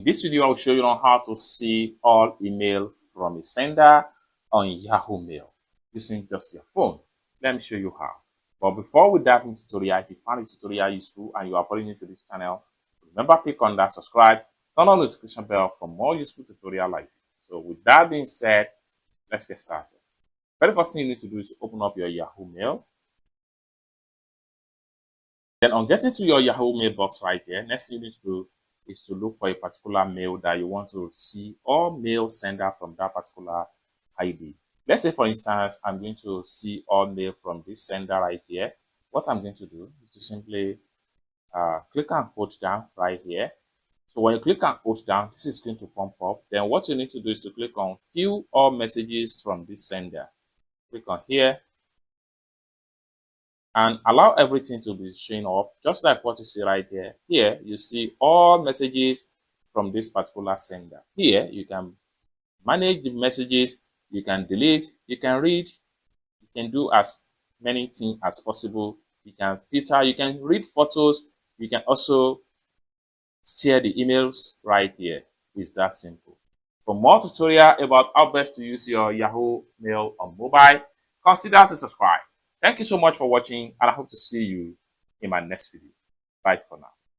In this video, I will show you on how to see all email from a sender on Yahoo Mail using just your phone. Let me show you how. But before we dive into the tutorial, if you found this tutorial useful and you are brand new to this channel, remember click on that subscribe, turn on the notification bell for more useful tutorial like this. So with that being said, let's get started. Very first thing you need to do is open up your Yahoo Mail. Then on getting to your Yahoo Mail box right here, next thing you need to do is to look for a particular mail that you want to see or mail sender from that particular ID. Let's say, for instance, I'm going to see all mail from this sender right here. What I'm going to do is to simply click and hold down right here. So when you click and hold down, this is going to pump up. Then what you need to do is to click on view all messages from this sender. Click on here and allow everything to be showing up just like what you see right here. Here you see all messages from this particular sender. Here you can manage the messages, you can delete, you can read, you can do as many things as possible. You can filter, you can read photos, you can also steer the emails right here. It's that simple. For more tutorial about how best to use your Yahoo Mail on mobile, consider to subscribe. Thank you so much for watching, and I hope to see you in my next video. Bye for now.